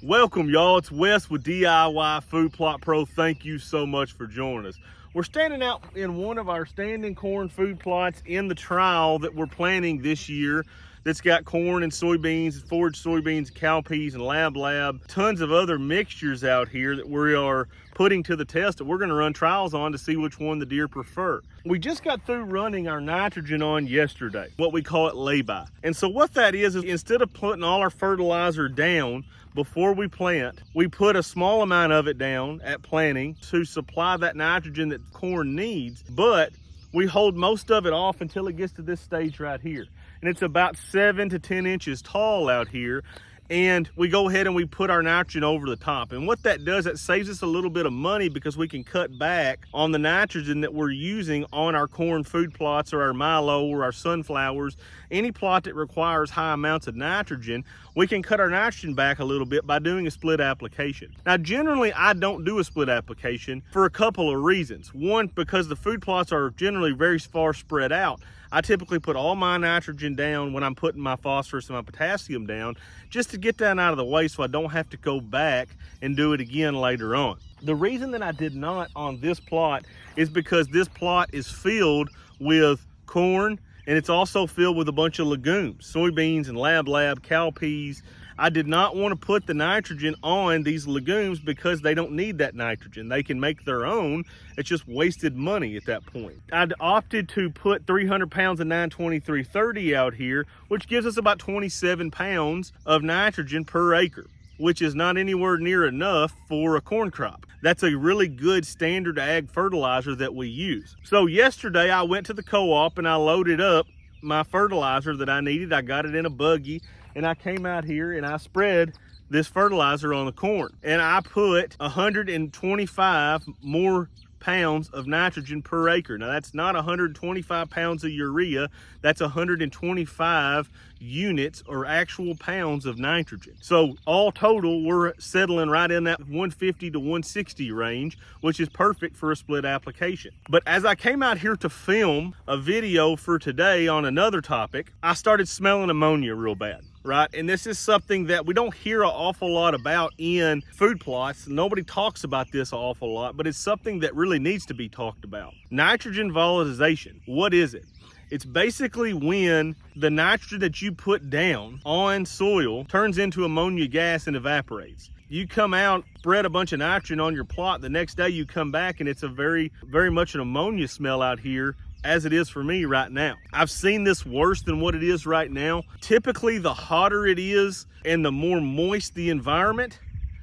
Welcome, y'all. It's Wes with DIY Food Plot Pro. Thank you so much for joining us. We're standing out in one of our standing corn food plots in the trial that we're planting this year that's got corn and soybeans, forage soybeans, cowpeas, and lab, tons of other mixtures out here that we are putting to the test that we're going to run trials on to see which one the deer prefer. We just got through running our nitrogen on yesterday, what we call it lay-by. And so what that is instead of putting all our fertilizer down before we plant, we put a small amount of it down at planting to supply that nitrogen that corn needs, but we hold most of it off until it gets to this stage right here. And it's about 7 to 10 inches tall out here. And we go ahead and we put our nitrogen over the top. And what that does, it saves us a little bit of money because we can cut back on the nitrogen that we're using on our corn food plots or our milo or our sunflowers. Any plot that requires high amounts of nitrogen, we can cut our nitrogen back a little bit by doing a split application. Now, generally, I don't do a split application for a couple of reasons. One, because the food plots are generally very far spread out. I typically put all my nitrogen down when I'm putting my phosphorus and my potassium down, just to get that out of the way so I don't have to go back and do it again later on. The reason that I did not on this plot is because this plot is filled with corn, and it's also filled with a bunch of legumes, soybeans and lab, cowpeas. I did not want to put the nitrogen on these legumes because they don't need that nitrogen. They can make their own. It's just wasted money at that point. I'd opted to put 300 pounds of 92330 out here, which gives us about 27 pounds of nitrogen per acre, which is not anywhere near enough for a corn crop. That's a really good standard ag fertilizer that we use. So yesterday I went to the co-op and I loaded up my fertilizer that I needed. I got it in a buggy and I came out here and I spread this fertilizer on the corn. And I put 125 more pounds of nitrogen per acre. Now that's not 125 pounds of urea, that's 125 units or actual pounds of nitrogen. So all total, we're settling right in that 150 to 160 range, which is perfect for a split application. But as I came out here to film a video for today on another topic, I started smelling ammonia real bad. Right, and this is something that we don't hear an awful lot about in food plots. Nobody talks about this an awful lot, but it's something that really needs to be talked about. Nitrogen volatilization, what is it? It's basically when the nitrogen that you put down on soil turns into ammonia gas and evaporates. You come out, spread a bunch of nitrogen on your plot, the next day you come back and it's a very much an ammonia smell out here, as it is for me right now. I've seen this worse than what it is right now. Typically, the hotter it is and the more moist the environment,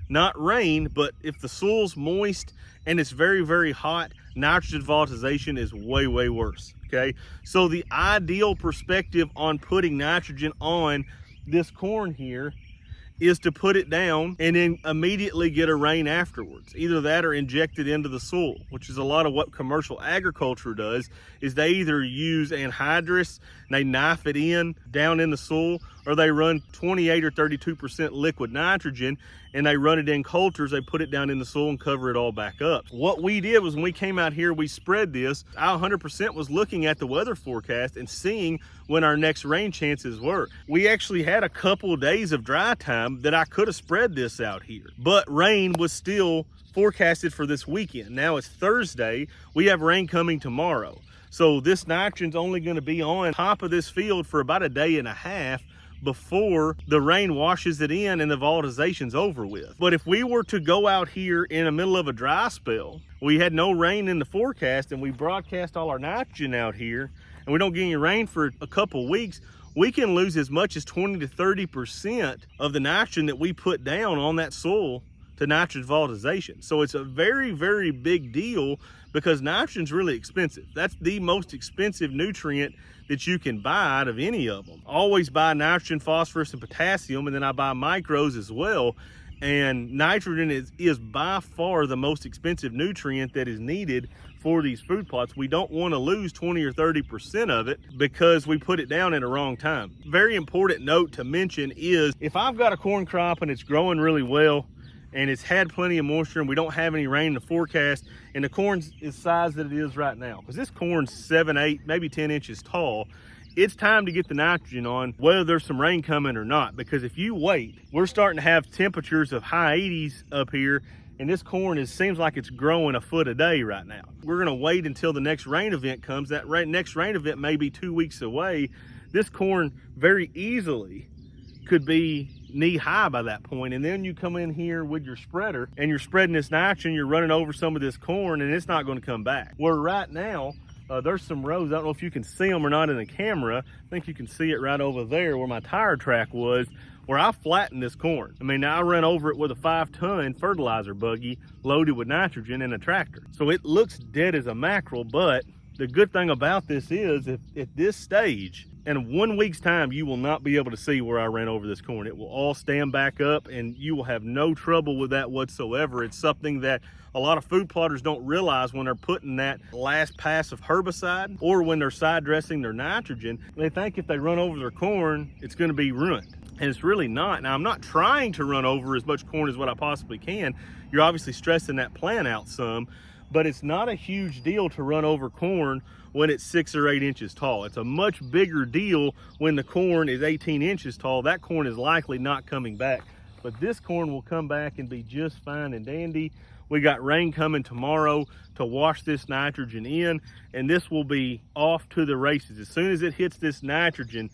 not rain, but if the soil's moist and it's very hot, nitrogen volatilization is way worse, okay? So the ideal perspective on putting nitrogen on this corn here is to put it down and then immediately get a rain afterwards. Either that or inject it into the soil, which is a lot of what commercial agriculture does, is they either use anhydrous and they knife it in down in the soil, or they run 28 or 32% liquid nitrogen and they run it in coulters, they put it down in the soil and cover it all back up. What we did was when we came out here, we spread this. I 100% was looking at the weather forecast and seeing when our next rain chances were. We actually had a couple of days of dry time that I could have spread this out here, but rain was still forecasted for this weekend. Now it's Thursday, we have rain coming tomorrow. So this nitrogen's only gonna be on top of this field for about a day and a half before the rain washes it in and the volatilization's over with. But if we were to go out here in the middle of a dry spell, we had no rain in the forecast and we broadcast all our nitrogen out here and we don't get any rain for a couple weeks, we can lose as much as 20 to 30% of the nitrogen that we put down on that soil to nitrogen volatilization. So it's a very big deal because nitrogen's really expensive. That's the most expensive nutrient that you can buy out of any of them. I always buy nitrogen, phosphorus, and potassium, and then I buy micros as well. And nitrogen is by far the most expensive nutrient that is needed for these food plots. We don't want to lose 20 or 30% of it because we put it down at a wrong time. Very important note to mention is if I've got a corn crop and it's growing really well and it's had plenty of moisture and we don't have any rain in the forecast and the corn's the size that it is right now, because this corn's 7, 8, maybe 10 inches tall, it's time to get the nitrogen on, whether there's some rain coming or not. Because if you wait, we're starting to have temperatures of high 80s up here, and this corn seems like it's growing a foot a day right now. We're gonna wait until the next rain event comes. That next rain event may be 2 weeks away. This corn very easily could be knee high by that point. And then you come in here with your spreader and you're spreading this nitrogen, you're running over some of this corn, and it's not gonna come back. Where right now, there's some rows, I don't know if you can see them or not in the camera. I think you can see it right over there where my tire track was, where I flattened this corn. I mean, I ran over it with a 5-ton fertilizer buggy loaded with nitrogen in a tractor. So it looks dead as a mackerel, but the good thing about this is if at this stage, in 1 week's time, you will not be able to see where I ran over this corn. It will all stand back up and you will have no trouble with that whatsoever. It's something that a lot of food plotters don't realize when they're putting that last pass of herbicide or when they're side dressing their nitrogen. They think if they run over their corn, it's gonna be ruined. And it's really not. Now, I'm not trying to run over as much corn as what I possibly can. You're obviously stressing that plant out some, but it's not a huge deal to run over corn when it's 6 or 8 inches tall. It's a much bigger deal when the corn is 18 inches tall. That corn is likely not coming back, but this corn will come back and be just fine and dandy. We got rain coming tomorrow to wash this nitrogen in, and this will be off to the races. As soon as it hits this nitrogen,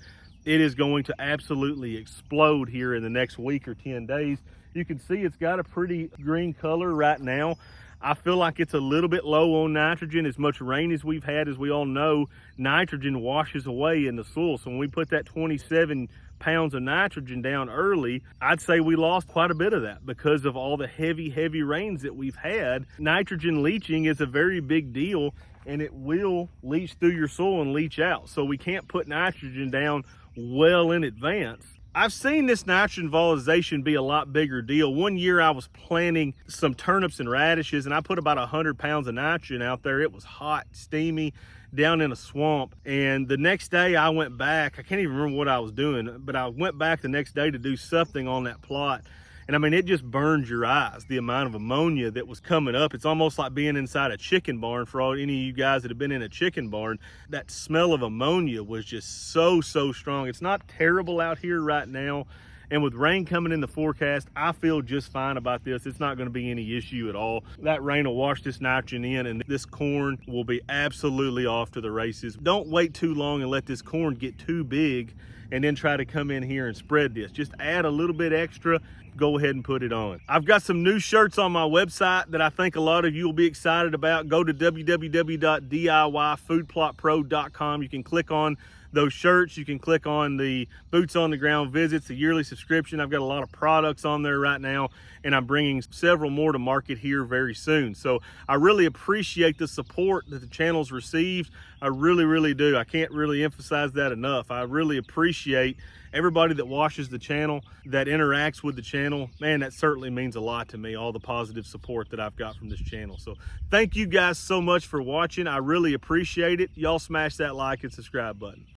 it is going to absolutely explode here in the next week or 10 days. You can see it's got a pretty green color right now. I feel like it's a little bit low on nitrogen. As much rain as we've had, as we all know, nitrogen washes away in the soil. So when we put that 27 pounds of nitrogen down early, I'd say we lost quite a bit of that because of all the heavy rains that we've had. Nitrogen leaching is a very big deal, and it will leach through your soil and leach out. So we can't put nitrogen down well in advance. I've seen this nitrogen volatilization be a lot bigger deal. One year I was planting some turnips and radishes, and I put about 100 pounds of nitrogen out there. It was hot, steamy, down in a swamp. And the next day I went back, I can't even remember what I was doing, but I went back the next day to do something on that plot. And I mean, it just burns your eyes, the amount of ammonia that was coming up. It's almost like being inside a chicken barn. For all any of you guys that have been in a chicken barn, that smell of ammonia was just so strong. It's not terrible out here right now. And with rain coming in the forecast, I feel just fine about this. It's not going to be any issue at all. That rain will wash this nitrogen in, and this corn will be absolutely off to the races. Don't wait too long and let this corn get too big and then try to come in here and spread this. Just add a little bit extra, go ahead and put it on. I've got some new shirts on my website that I think a lot of you will be excited about. Go to www.diyfoodplotpro.com. You can click on those shirts. You can click on the boots on the ground visits, the yearly subscription. I've got a lot of products on there right now, and I'm bringing several more to market here very soon. So I really appreciate the support that the channel's received. I really do. I can't really emphasize that enough. I really appreciate everybody that watches the channel, that interacts with the channel. Man, that certainly means a lot to me, all the positive support that I've got from this channel. So thank you guys so much for watching. I really appreciate it. Y'all smash that like and subscribe button.